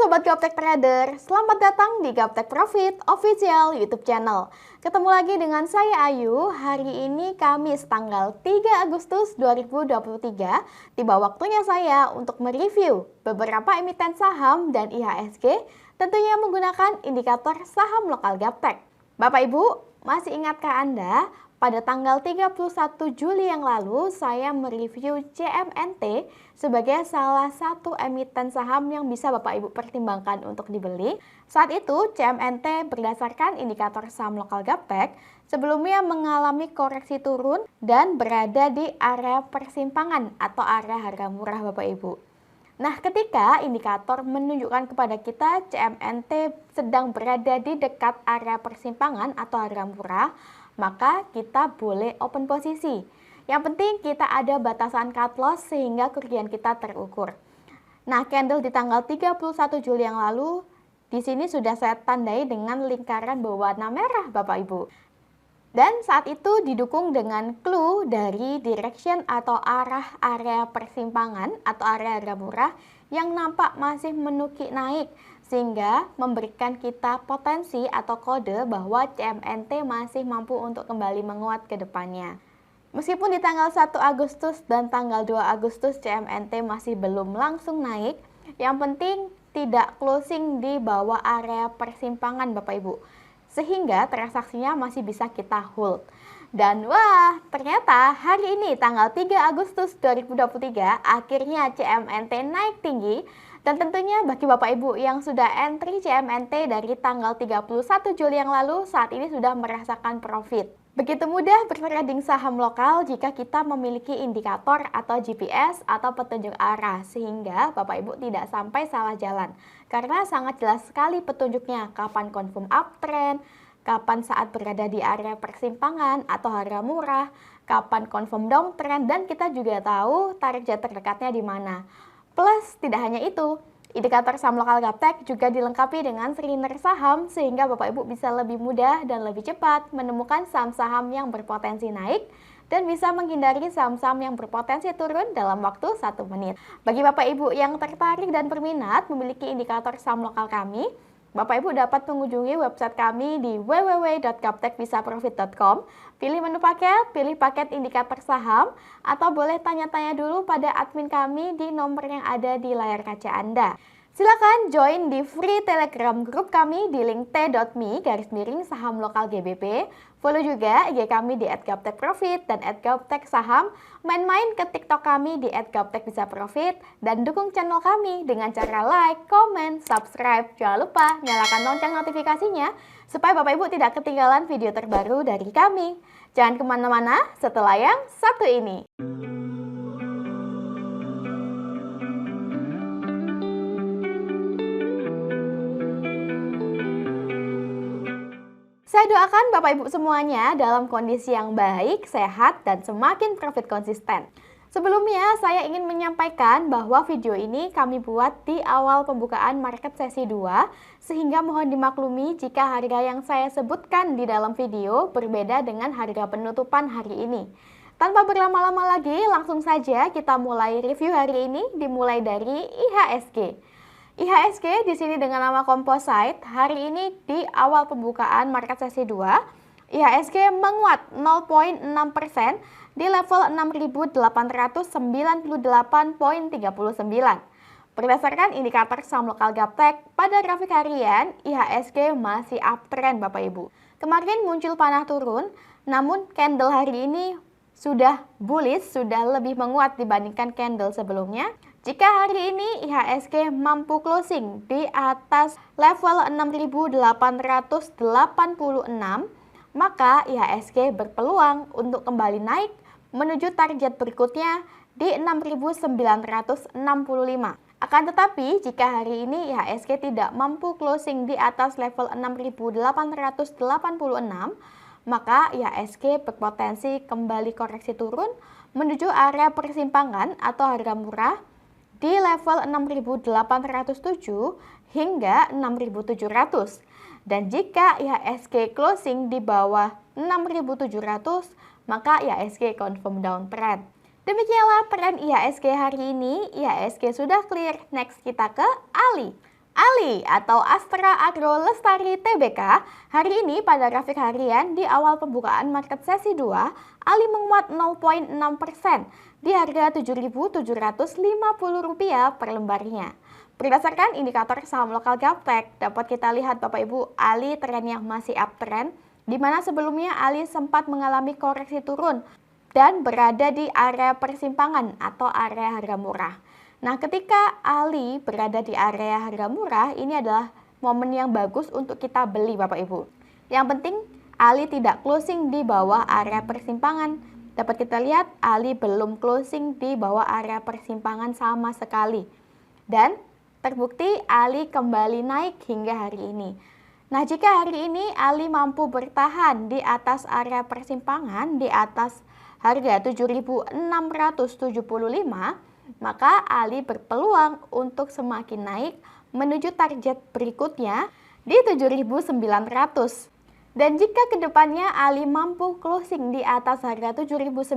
Sobat Gaptek Trader, selamat datang di Gaptek Profit Official YouTube channel. Ketemu lagi dengan saya Ayu. Hari ini Kamis tanggal 3 Agustus 2023. Tiba waktunya saya untuk mereview beberapa emiten saham dan IHSG, tentunya menggunakan indikator saham lokal Gaptek. Bapak Ibu, masih ingatkah Anda? Pada tanggal 31 Juli yang lalu, saya mereview CMNT sebagai salah satu emiten saham yang bisa Bapak Ibu pertimbangkan untuk dibeli. Saat itu, CMNT berdasarkan indikator saham lokal Gaptek, sebelumnya mengalami koreksi turun dan berada di area persimpangan atau area harga murah Bapak Ibu. Nah, ketika indikator menunjukkan kepada kita CMNT sedang berada di dekat area persimpangan atau harga murah, maka kita boleh open posisi. Yang penting kita ada batasan cut loss sehingga kerugian kita terukur. Nah, candle di tanggal 31 Juli yang lalu, di sini sudah saya tandai dengan lingkaran berwarna merah Bapak Ibu. Dan saat itu didukung dengan clue dari direction atau arah area persimpangan atau area harga murah yang nampak masih menukik naik, sehingga memberikan kita potensi atau kode bahwa CMNT masih mampu untuk kembali menguat ke depannya. Meskipun di tanggal 1 Agustus dan tanggal 2 Agustus CMNT masih belum langsung naik, yang penting tidak closing di bawah area persimpangan Bapak Ibu, sehingga transaksinya masih bisa kita hold. Dan wah, ternyata hari ini tanggal 3 Agustus 2023 akhirnya CMNT naik tinggi. Dan tentunya bagi Bapak Ibu yang sudah entry CMNT dari tanggal 31 Juli yang lalu, saat ini sudah merasakan profit. Begitu mudah bertrading saham lokal jika kita memiliki indikator atau GPS atau petunjuk arah, sehingga Bapak Ibu tidak sampai salah jalan. Karena sangat jelas sekali petunjuknya, kapan confirm uptrend, kapan saat berada di area persimpangan atau harga murah, kapan confirm downtrend, dan kita juga tahu target terdekatnya di mana. Plus, tidak hanya itu, indikator saham lokal Gaptek juga dilengkapi dengan screener saham sehingga Bapak Ibu bisa lebih mudah dan lebih cepat menemukan saham-saham yang berpotensi naik dan bisa menghindari saham-saham yang berpotensi turun dalam waktu 1 menit. Bagi Bapak Ibu yang tertarik dan berminat memiliki indikator saham lokal kami, Bapak Ibu dapat mengunjungi website kami di www.gaptekbisaprofit.com, pilih menu paket, pilih paket indikator saham, atau boleh tanya-tanya dulu pada admin kami di nomor yang ada di layar kaca Anda. Silakan join di free Telegram group kami di link t.me/saham lokal GBP. Follow juga IG kami di @gaptekprofit dan @gapteksaham. Main-main ke TikTok kami di @gaptekbisaprofit dan dukung channel kami dengan cara like, comment, subscribe. Jangan lupa nyalakan lonceng notifikasinya supaya Bapak Ibu tidak ketinggalan video terbaru dari kami. Jangan kemana-mana setelah yang satu ini. Saya doakan Bapak Ibu semuanya dalam kondisi yang baik, sehat, dan semakin profit konsisten. Sebelumnya, saya ingin menyampaikan bahwa video ini kami buat di awal pembukaan market sesi 2, sehingga mohon dimaklumi jika harga yang saya sebutkan di dalam video berbeda dengan harga penutupan hari ini. Tanpa berlama-lama lagi, langsung saja kita mulai review hari ini, dimulai dari IHSG. IHSG di sini dengan nama Composite, hari ini di awal pembukaan market sesi 2, IHSG menguat 0,6% di level 6.898,39. Berdasarkan indikator saham lokal Gaptek, pada grafik harian, IHSG masih uptrend Bapak Ibu. Kemarin muncul panah turun, namun candle hari ini sudah bullish, sudah lebih menguat dibandingkan candle sebelumnya. Jika hari ini IHSG mampu closing di atas level 6.886, maka IHSG berpeluang untuk kembali naik menuju target berikutnya di 6.965. Akan tetapi, jika hari ini IHSG tidak mampu closing di atas level 6.886, maka IHSG berpotensi kembali koreksi turun menuju area persimpangan atau harga murah di level 6.807 hingga 6.700. Dan jika IHSG closing di bawah 6.700, maka IHSG confirm downtrend. Demikianlah tren IHSG hari ini. IHSG sudah clear. Next kita ke ALI. ALI atau Astra Agro Lestari Tbk, hari ini pada grafik harian di awal pembukaan market sesi 2, ALI menguat 0,6% di harga Rp7.750 per lembarnya. Berdasarkan indikator saham lokal Gaptek, dapat kita lihat Bapak Ibu, ALI trennya masih uptrend, di mana sebelumnya ALI sempat mengalami koreksi turun dan berada di area persimpangan atau area harga murah. Nah, ketika ALI berada di area harga murah, ini adalah momen yang bagus untuk kita beli Bapak Ibu. Yang penting, ALI tidak closing di bawah area persimpangan. Dapat kita lihat, ALI belum closing di bawah area persimpangan sama sekali. Dan terbukti ALI kembali naik hingga hari ini. Nah, jika hari ini ALI mampu bertahan di atas area persimpangan, di atas harga 7.675, maka ALI berpeluang untuk semakin naik menuju target berikutnya di 7.900. Dan jika kedepannya ALI mampu closing di atas harga 7.900,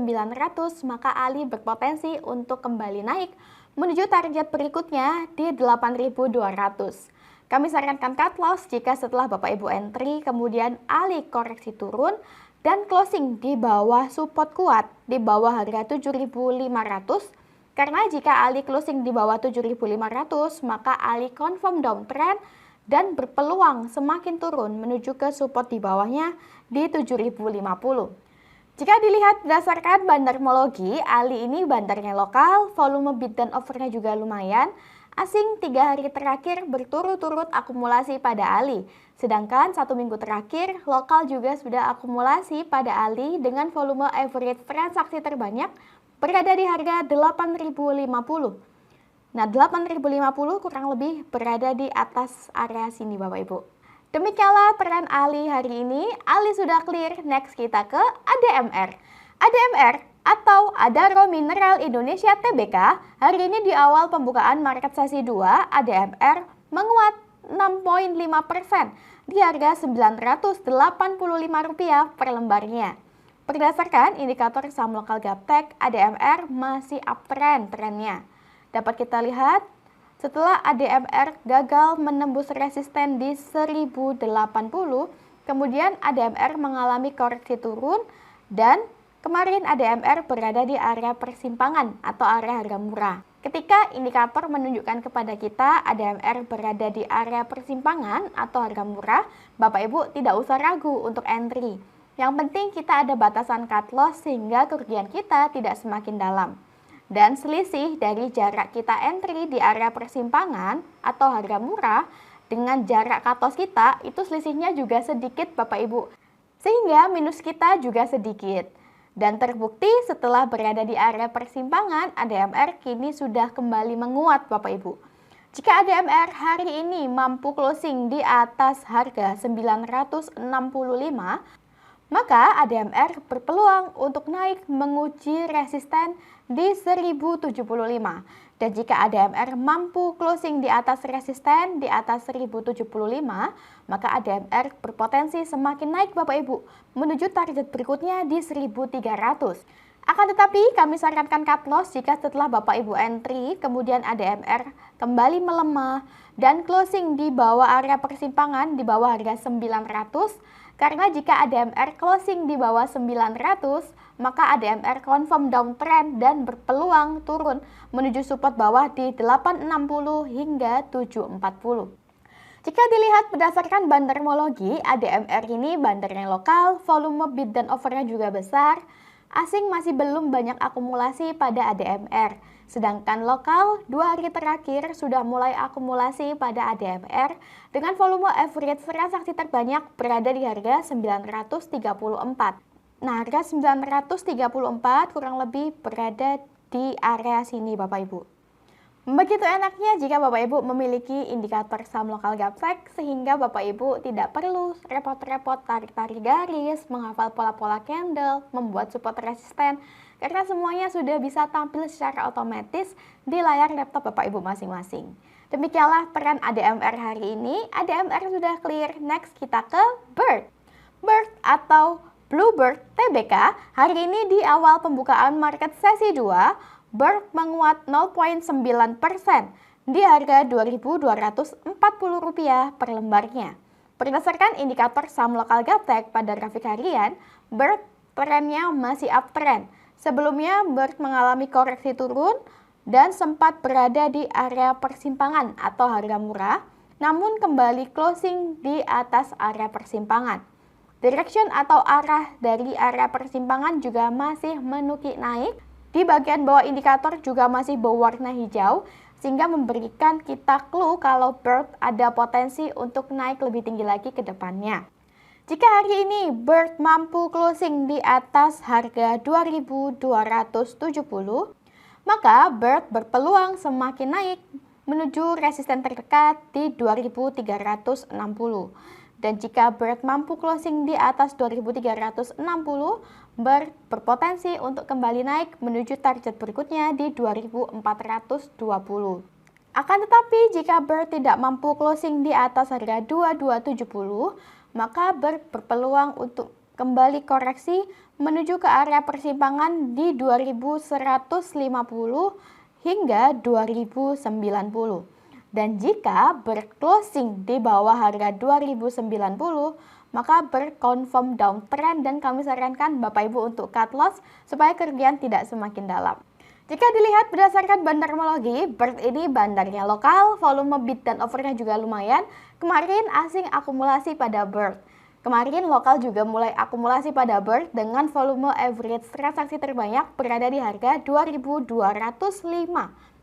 maka ALI berpotensi untuk kembali naik menuju target berikutnya di 8.200. Kami sarankan cut loss jika setelah Bapak Ibu entry kemudian ALI koreksi turun dan closing di bawah support kuat di bawah harga 7.500. Karena jika ALI closing di bawah 7.500, maka ALI confirm downtrend dan berpeluang semakin turun menuju ke support di bawahnya di 7.050. Jika dilihat berdasarkan bandarmologi, ALI ini bandarnya lokal, volume bid dan offernya juga lumayan. Asing 3 hari terakhir berturut-turut akumulasi pada ALI. Sedangkan 1 minggu terakhir, lokal juga sudah akumulasi pada ALI dengan volume average transaksi terbanyak berada di harga 8.050. Nah, 8.050 kurang lebih berada di atas area sini Bapak Ibu. Demikianlah tren ALI hari ini. ALI sudah clear, next kita ke ADMR. ADMR atau Adaro Mineral Indonesia Tbk, hari ini di awal pembukaan market sesi 2, ADMR menguat 6,5% di harga Rp985 per lembarnya. Berdasarkan indikator saham lokal Gaptek, ADMR masih uptrend trennya. Dapat kita lihat, setelah ADMR gagal menembus resisten di 1080, kemudian ADMR mengalami koreksi turun dan kemarin ADMR berada di area persimpangan atau area harga murah. Ketika indikator menunjukkan kepada kita ADMR berada di area persimpangan atau harga murah, Bapak Ibu tidak usah ragu untuk entry. Yang penting kita ada batasan cut loss sehingga kerugian kita tidak semakin dalam. Dan selisih dari jarak kita entry di area persimpangan atau harga murah dengan jarak cut loss kita itu selisihnya juga sedikit Bapak Ibu. Sehingga minus kita juga sedikit. Dan terbukti setelah berada di area persimpangan, ADMR kini sudah kembali menguat Bapak Ibu. Jika ADMR hari ini mampu closing di atas harga 965, maka ADMR berpeluang untuk naik menguji resisten di 1075. Dan jika ADMR mampu closing di atas resisten di atas 1075, maka ADMR berpotensi semakin naik Bapak Ibu menuju target berikutnya di 1300. Akan tetapi kami sarankan cut loss jika setelah Bapak Ibu entry kemudian ADMR kembali melemah dan closing di bawah area persimpangan di bawah harga 900. Karena jika ADMR closing di bawah 900, maka ADMR confirm downtrend dan berpeluang turun menuju support bawah di 860 hingga 740. Jika dilihat berdasarkan bandarmologi, ADMR ini bandarnya lokal, volume bid dan offernya juga besar. Asing masih belum banyak akumulasi pada ADMR. Sedangkan lokal 2 hari terakhir sudah mulai akumulasi pada ADMR dengan volume average transaksi terbanyak berada di harga 934. Nah, harga 934 kurang lebih berada di area sini Bapak Ibu. Begitu enaknya jika Bapak Ibu memiliki indikator saham lokal Gaptek sehingga Bapak Ibu tidak perlu repot-repot tarik-tarik garis, menghafal pola-pola candle, membuat support resisten, karena semuanya sudah bisa tampil secara otomatis di layar laptop Bapak Ibu masing-masing. Demikianlah tren ADMR hari ini. ADMR sudah clear, next kita ke BIRT. BIRT atau Bluebird Tbk hari ini di awal pembukaan market sesi 2, BIRT menguat 0,9% di harga Rp2.240 per lembarnya. Berdasarkan indikator saham lokal Gaptek pada grafik harian, BIRT trennya masih uptrend. Sebelumnya BIRT mengalami koreksi turun dan sempat berada di area persimpangan atau harga murah, namun kembali closing di atas area persimpangan. Direction atau arah dari area persimpangan juga masih menukik naik. Di bagian bawah indikator juga masih berwarna hijau, sehingga memberikan kita clue kalau BIRT ada potensi untuk naik lebih tinggi lagi ke depannya. Jika hari ini BIRT mampu closing di atas harga 2.270, maka BIRT berpeluang semakin naik menuju resisten terdekat di 2.360. Dan jika BIRT mampu closing di atas 2.360, BIRT berpotensi untuk kembali naik menuju target berikutnya di 2.420. Akan tetapi jika BIRT tidak mampu closing di atas harga 2270, maka BIRT berpeluang untuk kembali koreksi menuju ke area persimpangan di 2150 hingga 2090. Dan jika BIRT closing di bawah harga 2090, maka BIRT confirm downtrend dan kami sarankan Bapak Ibu untuk cut loss supaya kerugian tidak semakin dalam. Jika dilihat berdasarkan bandarmologi, BIRT ini bandarnya lokal, volume bid dan offernya juga lumayan. Kemarin asing akumulasi pada BIRT. Kemarin lokal juga mulai akumulasi pada BIRT dengan volume average transaksi terbanyak berada di harga 2.205.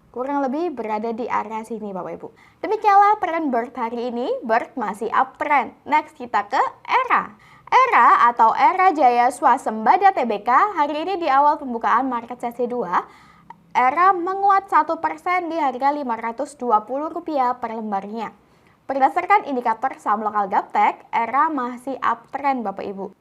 Kurang lebih berada di area sini Bapak Ibu. Demikianlah tren BIRT hari ini. BIRT masih uptrend. Next kita ke ERA. ERA atau Era Jaya Swasembada Tbk hari ini di awal pembukaan market sesi 2, ERA menguat 1% di harga Rp520 per lembarnya. Berdasarkan indikator saham lokal Gaptek, ERA masih uptrend Bapak Ibu.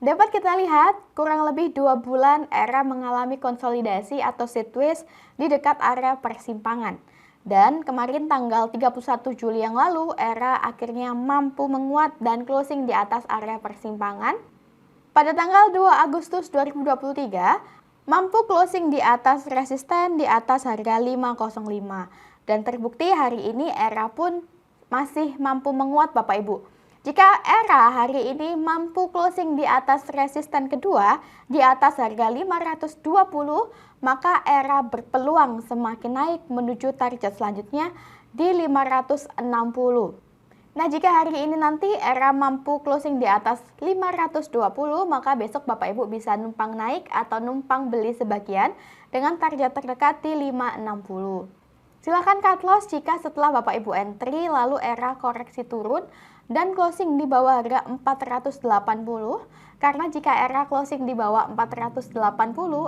Dapat kita lihat, kurang lebih 2 bulan ERA mengalami konsolidasi atau sideways di dekat area persimpangan. Dan kemarin tanggal 31 Juli yang lalu, ERA akhirnya mampu menguat dan closing di atas area persimpangan. Pada tanggal 2 Agustus 2023, mampu closing di atas resisten di atas harga 505. Dan terbukti hari ini ERA pun masih mampu menguat Bapak Ibu. Jika ERA hari ini mampu closing di atas resisten kedua di atas harga 520, maka ERA berpeluang semakin naik menuju target selanjutnya di 560. Nah, jika hari ini nanti ERA mampu closing di atas 520, maka besok Bapak Ibu bisa numpang naik atau numpang beli sebagian dengan target terdekat di 560. Silakan cut loss jika setelah Bapak Ibu entry lalu ERA koreksi turun dan closing di bawah harga 480, karena jika ERA closing di bawah 480,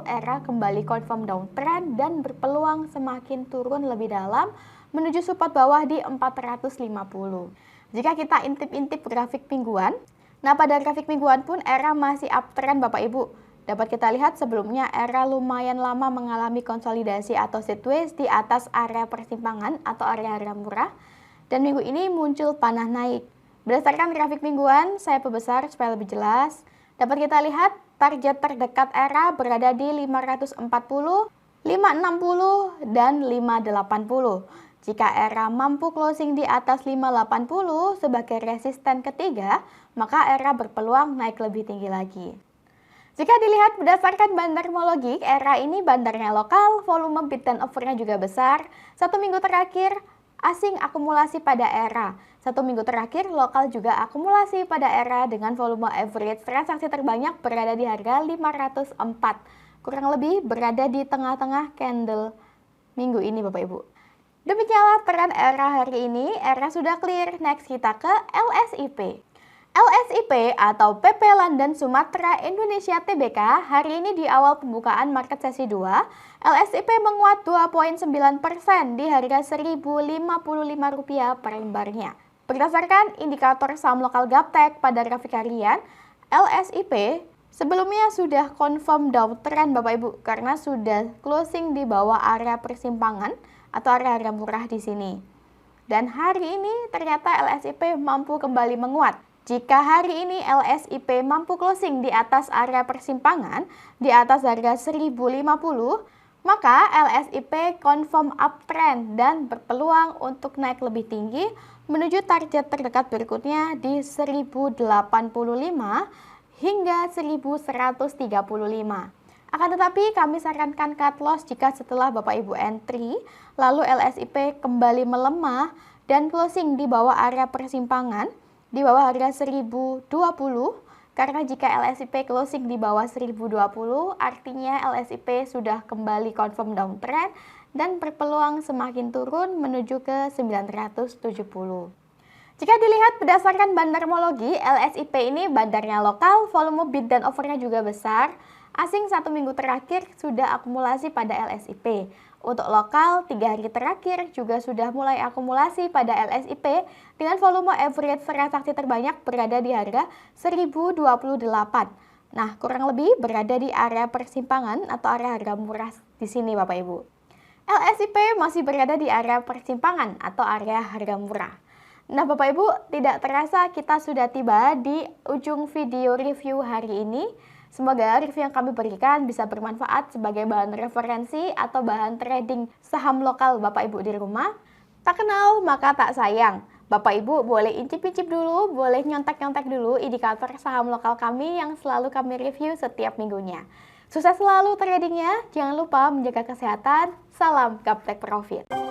ERA kembali confirm downtrend dan berpeluang semakin turun lebih dalam menuju support bawah di 450. Jika kita intip-intip grafik mingguan, nah pada grafik mingguan pun ERA masih uptrend Bapak Ibu. Dapat kita lihat sebelumnya ERA lumayan lama mengalami konsolidasi atau sideways di atas area persimpangan atau area harga murah, dan minggu ini muncul panah naik. Berdasarkan grafik mingguan, saya perbesar supaya lebih jelas. Dapat kita lihat target terdekat ERA berada di 540, 560, dan 580. Jika ERA mampu closing di atas 580 sebagai resisten ketiga, maka ERA berpeluang naik lebih tinggi lagi. Jika dilihat berdasarkan bandarmologi, ERA ini bandarnya lokal, volume bid dan offernya juga besar. 1 minggu terakhir, asing akumulasi pada ERA. 1 minggu terakhir, lokal juga akumulasi pada ERA dengan volume average transaksi terbanyak berada di harga 504. Kurang lebih berada di tengah-tengah candle minggu ini Bapak Ibu. Demikianlah tren ERA hari ini. ERA sudah clear. Next kita ke LSIP. LSIP atau PP London Sumatera Indonesia Tbk hari ini di awal pembukaan market sesi 2, LSIP menguat 2,9% di harga Rp1.055 per lembarnya. Berdasarkan indikator saham lokal Gaptek pada grafik harian, LSIP sebelumnya sudah confirm downtrend Bapak Ibu karena sudah closing di bawah area persimpangan atau area harga murah di sini. Dan hari ini ternyata LSIP mampu kembali menguat. Jika hari ini LSIP mampu closing di atas area persimpangan, di atas harga 1050, Maka LSIP confirm uptrend dan berpeluang untuk naik lebih tinggi menuju target terdekat berikutnya di 1085 hingga 1135. Akan tetapi kami sarankan cut loss jika setelah Bapak Ibu entry, lalu LSIP kembali melemah dan closing di bawah area persimpangan, di bawah harga 1020. Karena jika LSIP closing di bawah 1020, artinya LSIP sudah kembali confirm downtrend dan berpeluang semakin turun menuju ke 970. Jika dilihat berdasarkan bandarmologi, LSIP ini bandarnya lokal, volume bid dan offernya juga besar. Asing 1 minggu terakhir sudah akumulasi pada LSIP. Untuk lokal, 3 hari terakhir juga sudah mulai akumulasi pada LSIP dengan volume average transaksi terbanyak berada di harga 1028. Nah, kurang lebih berada di area persimpangan atau area harga murah di sini Bapak Ibu. LSIP masih berada di area persimpangan atau area harga murah. Nah, Bapak Ibu, tidak terasa kita sudah tiba di ujung video review hari ini. Semoga review yang kami berikan bisa bermanfaat sebagai bahan referensi atau bahan trading saham lokal Bapak Ibu di rumah. Tak kenal maka tak sayang. Bapak Ibu boleh incip-incip dulu, boleh nyontek-nyontek dulu indikator saham lokal kami yang selalu kami review setiap minggunya. Sukses selalu tradingnya, jangan lupa menjaga kesehatan. Salam Gaptek Profit.